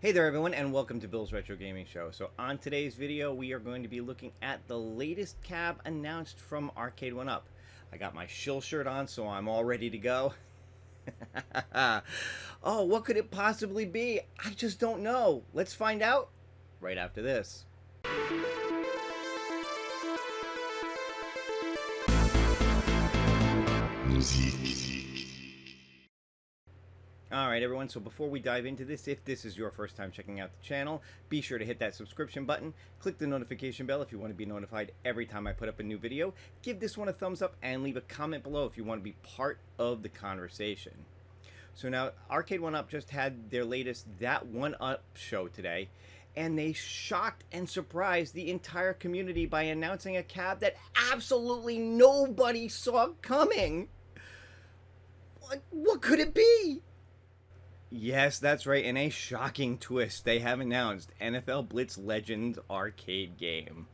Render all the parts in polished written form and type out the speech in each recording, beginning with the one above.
Hey there everyone, and welcome to Bill's Retro Gaming Show. So on today's video we are going to be looking at the latest cab announced from Arcade1up. I got my shill shirt on, so I'm all ready to go. Oh, what could it possibly be? I just don't know. Let's find out right after this. Alright everyone, so before we dive into this, if this is your first time checking out the channel, be sure to hit that subscription button, click the notification bell if you want to be notified every time I put up a new video, give this one a thumbs up, and leave a comment below if you want to be part of the conversation. So now, Arcade1up just had their latest That One Up show today, and they shocked and surprised the entire community by announcing a cab that absolutely nobody saw coming. What could it be? Yes, that's right. In a shocking twist, they have announced NFL Blitz Legends arcade game.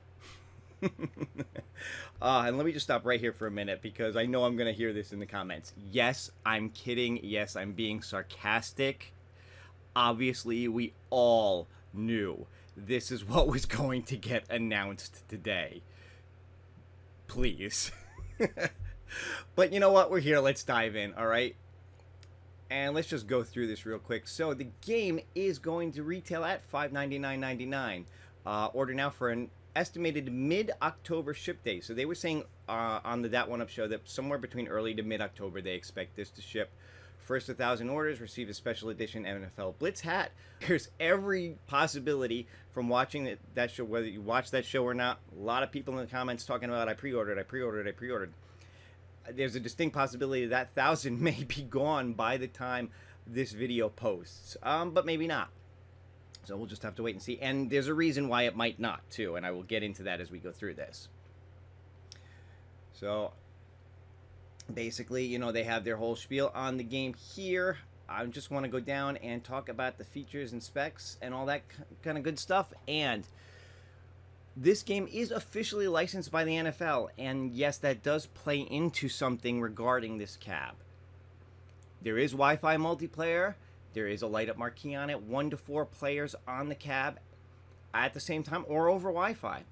And let me just stop right here for a minute because I know I'm going to hear this in the comments. Yes, I'm kidding. Yes, I'm being sarcastic. Obviously, we all knew this is what was going to get announced today. Please. But you know what? We're here. Let's dive in, all right? And let's just go through this real quick. So the game is going to retail at $599.99. Order now for an estimated mid-October ship date. So they were saying on the That One Up show that somewhere between early to mid-October they expect this to ship. First 1,000 orders receive a special edition NFL Blitz hat. There's every possibility from watching that show, whether you watch that show or not. A lot of people in the comments talking about I pre-ordered. There's a distinct possibility that 1,000 may be gone by the time this video posts, but maybe not. So we'll just have to wait and see. And there's a reason why it might not, too, and I will get into that as we go through this. So basically, you know, they have their whole spiel on the game here. I just want to go down and talk about the features and specs and all that kind of good stuff. And this game is officially licensed by the NFL, and yes, that does play into something regarding this cab. There is Wi-Fi multiplayer. There is a light-up marquee on it, 1 to 4 players on the cab at the same time or over Wi-Fi.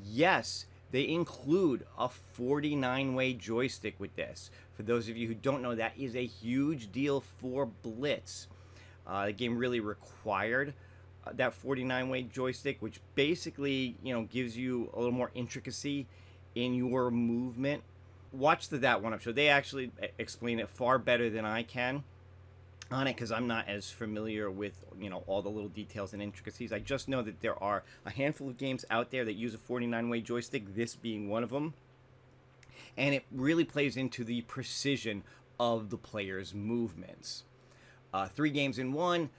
Yes, they include a 49-way joystick with this. For those of you who don't know, that is a huge deal for Blitz. The game really required that 49-way joystick, which basically, you know, gives you a little more intricacy in your movement. Watch the That One Up show. They actually explain it far better than I can on it because I'm not as familiar with, you know, all the little details and intricacies. I just know that there are a handful of games out there that use a 49-way joystick, this being one of them. And it really plays into the precision of the player's movements. 3 games in one.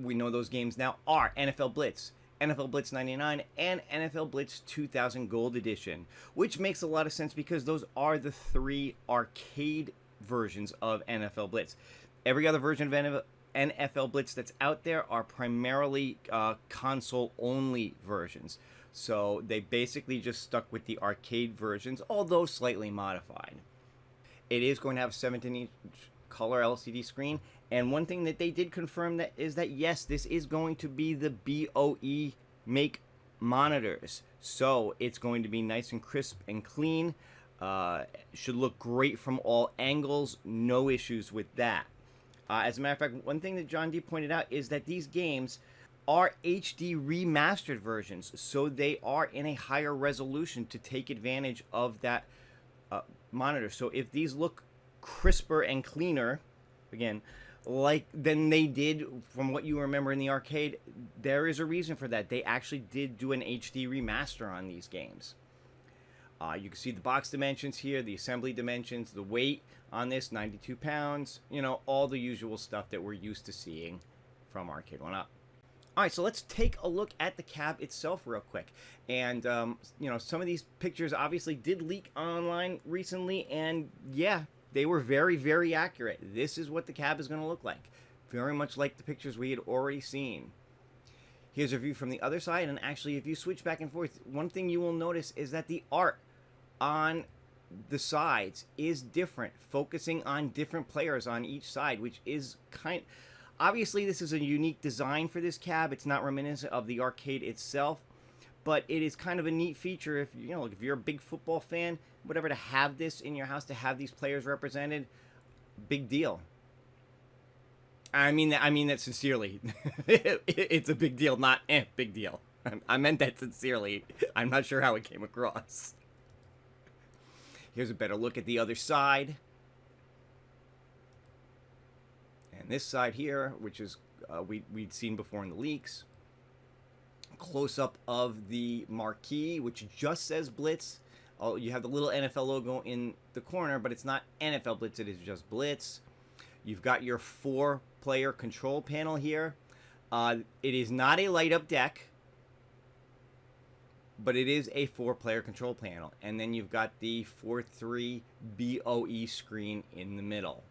We know those games now are NFL Blitz, NFL Blitz 99, and NFL Blitz 2000 Gold Edition, which makes a lot of sense because those are the 3 arcade versions of NFL Blitz. Every other version of NFL Blitz that's out there are primarily console-only versions. So they basically just stuck with the arcade versions, although slightly modified. It is going to have a 17-inch color LCD screen. And one thing that they did confirm is that yes, this is going to be the BOE make monitors. So it's going to be nice and crisp and clean. Should look great from all angles. No issues with that. As a matter of fact, one thing that John D pointed out is that these games are HD remastered versions. So they are in a higher resolution to take advantage of that monitor. So if these look crisper and cleaner, again, like than they did from what you remember in the arcade, there is a reason for that. They actually did do an HD remaster on these games. You can see the box dimensions here, the assembly dimensions, the weight on this, 92 pounds, you know, all the usual stuff that we're used to seeing from Arcade1up. Alright, so let's take a look at the cab itself real quick. And, you know, some of these pictures obviously did leak online recently, and yeah, they were very, very accurate. This is what the cab is going to look like. Very much like the pictures we had already seen. Here's a view from the other side, and actually if you switch back and forth, one thing you will notice is that the art on the sides is different, focusing on different players on each side, which is Obviously, this is a unique design for this cab. It's not reminiscent of the arcade itself, but it is kind of a neat feature if if you're a big football fan, whatever, to have this in your house, to have these players represented. Big deal. I mean that sincerely. It's a big deal, not big deal. I meant that sincerely. I'm not sure how it came across. Here's a better look at the other side. And this side here, which is we'd seen before in the leaks. Close-up of the marquee, which just says Blitz. Oh, you have the little NFL logo in the corner, but it's not NFL Blitz, it is just Blitz. You've got your 4-player control panel here. It is not a light-up deck, but it is a 4-player control panel. And then you've got the 4-3 BOE screen in the middle.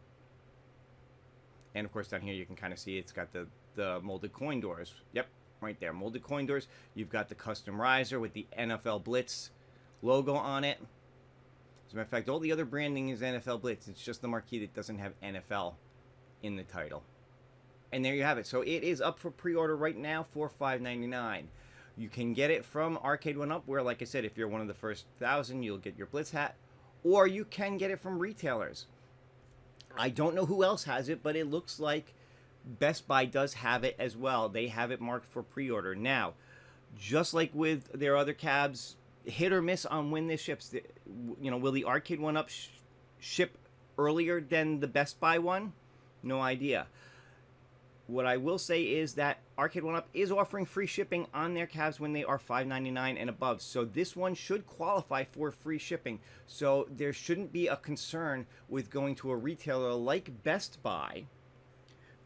And, of course, down here you can kind of see it's got the molded coin doors. Yep, right there, molded coin doors. You've got the custom riser with the NFL Blitz logo on it. As a matter of fact, all the other branding is NFL Blitz. It's just the marquee that doesn't have NFL in the title. And there you have it. So it is up for pre-order right now for $5.99. You can get it from Arcade1up, where, like I said, if you're one of the first 1,000, you'll get your Blitz hat. Or you can get it from retailers. I don't know who else has it, but it looks like Best Buy does have it as well. They have it marked for pre-order. Now, just like with their other cabs, hit or miss on when this ships. Will the Arcade1up ship earlier than the Best Buy one? No idea. What I will say is that Arcade1up is offering free shipping on their cabs when they are $5.99 and above. So this one should qualify for free shipping. So there shouldn't be a concern with going to a retailer like Best Buy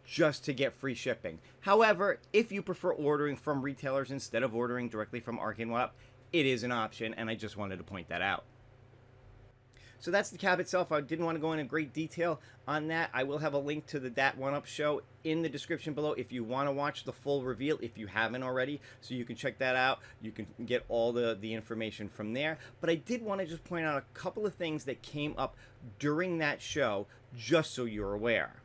just to get free shipping. However, if you prefer ordering from retailers instead of ordering directly from Arcade1up, it is an option, and I just wanted to point that out. So that's the cab itself. I didn't want to go into great detail on that. I will have a link to the Dat 1Up show in the description below if you want to watch the full reveal, if you haven't already. So you can check that out. You can get all the information from there. But I did want to just point out a couple of things that came up during that show, just so you're aware.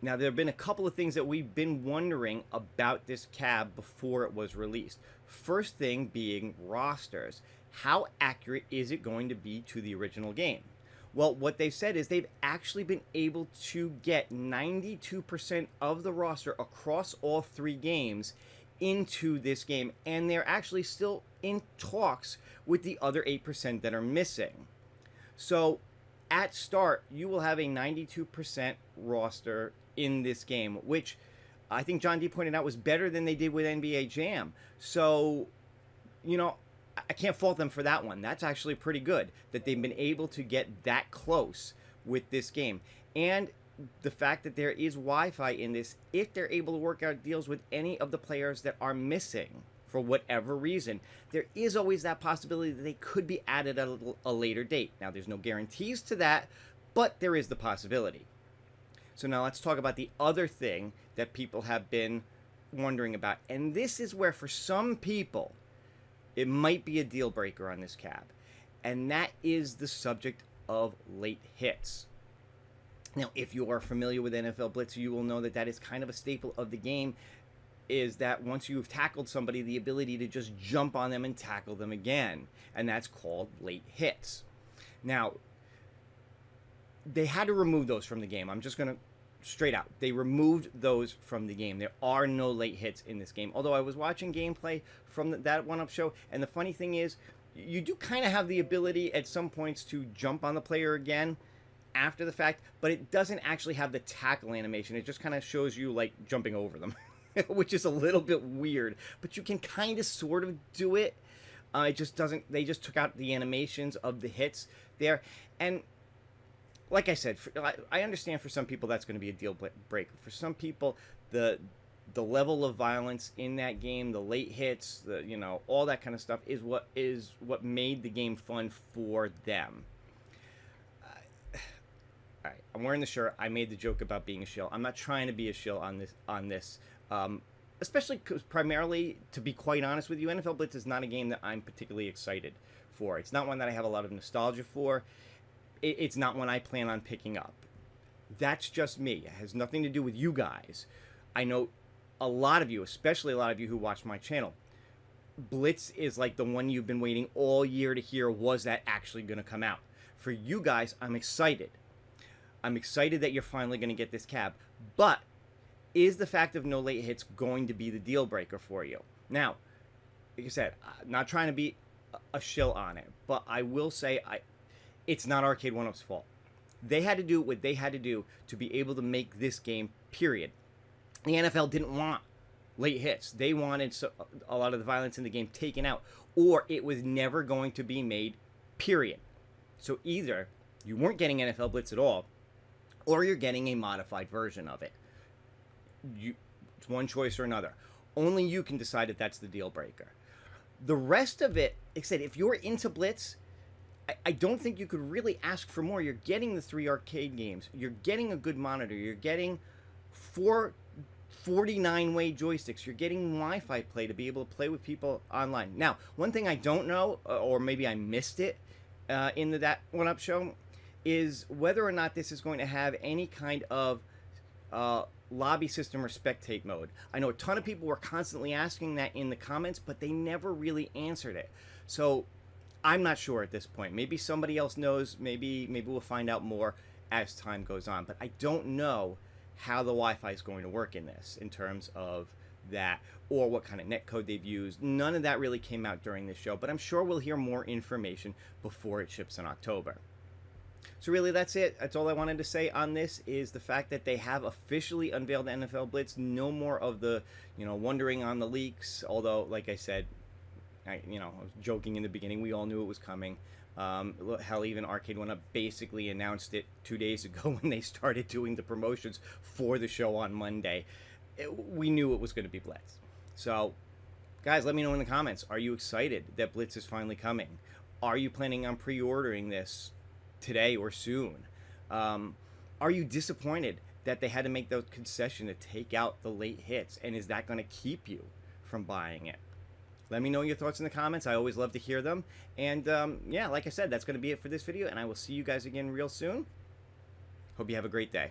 Now, there have been a couple of things that we've been wondering about this cab before it was released. First thing being rosters. How accurate is it going to be to the original game? Well, what they've said is they've actually been able to get 92% of the roster across all 3 games into this game, and they're actually still in talks with the other 8% that are missing. So at start, you will have a 92% roster in this game, which I think John D pointed out was better than they did with NBA Jam. So, I can't fault them for that one. That's actually pretty good that they've been able to get that close with this game. And the fact that there is Wi-Fi in this, if they're able to work out deals with any of the players that are missing for whatever reason, there is always that possibility that they could be added at a later date. Now, there's no guarantees to that, but there is the possibility. So now let's talk about the other thing that people have been wondering about. And this is where, for some people, it might be a deal breaker on this cab. And that is the subject of late hits. Now, if you are familiar with NFL Blitz, you will know that that is kind of a staple of the game, is that once you've tackled somebody, the ability to just jump on them and tackle them again. And that's called late hits. Now, they had to remove those from the game. I'm just going to straight out. They removed those from the game. There are no late hits in this game. Although I was watching gameplay from that 1Up show, and the funny thing is, you do kind of have the ability at some points to jump on the player again after the fact, but it doesn't actually have the tackle animation. It just kind of shows you like jumping over them, which is a little bit weird, but you can kind of sort of do it. It just doesn't, they just took out the animations of the hits there. And like I said, I understand for some people that's going to be a deal breaker. For some people, the level of violence in that game, the late hits, all that kind of stuff is what made the game fun for them. All right, I'm wearing the shirt. I made the joke about being a shill. I'm not trying to be a shill on this. Especially because, primarily, to be quite honest with you, NFL Blitz is not a game that I'm particularly excited for. It's not one that I have a lot of nostalgia for. It's not one I plan on picking up. That's just me. It has nothing to do with you guys. I know a lot of you, especially a lot of you who watch my channel, Blitz is like the one you've been waiting all year to hear, was that actually going to come out? For you guys, I'm excited. I'm excited that you're finally going to get this cab. But is the fact of no late hits going to be the deal breaker for you? Now, like I said, I'm not trying to be a shill on it, but I will say it's not Arcade1up's fault. They had to do what they had to do to be able to make this game, period. The NFL didn't want late hits. They wanted a lot of the violence in the game taken out, or it was never going to be made, period. So either you weren't getting NFL Blitz at all, or you're getting a modified version of it. It's one choice or another. Only you can decide if that's the deal breaker. The rest of it, like I said, if you're into Blitz, I don't think you could really ask for more. You're getting the 3 arcade games. You're getting a good monitor. You're getting 4 49-way joysticks. You're getting Wi-Fi play to be able to play with people online. Now, one thing I don't know, or maybe I missed it in the That One Up show, is whether or not this is going to have any kind of lobby system or spectate mode. I know a ton of people were constantly asking that in the comments, but they never really answered it. So I'm not sure at this point. Maybe somebody else knows. Maybe we'll find out more as time goes on. But I don't know how the Wi-Fi is going to work in this in terms of that, or what kind of netcode they've used. None of that really came out during this show, but I'm sure we'll hear more information before it ships in October. So really, that's it. That's all I wanted to say on this, is the fact that they have officially unveiled the NFL Blitz. No more of the, wondering on the leaks. Although, like I said, I was joking in the beginning. We all knew it was coming. Hell, even Arcade1up basically announced it 2 days ago when they started doing the promotions for the show on Monday. We knew it was going to be Blitz. So, guys, let me know in the comments. Are you excited that Blitz is finally coming? Are you planning on pre-ordering this today or soon? Are you disappointed that they had to make the concession to take out the late hits? And is that going to keep you from buying it? Let me know your thoughts in the comments. I always love to hear them. And yeah, like I said, that's going to be it for this video, and I will see you guys again real soon. Hope you have a great day.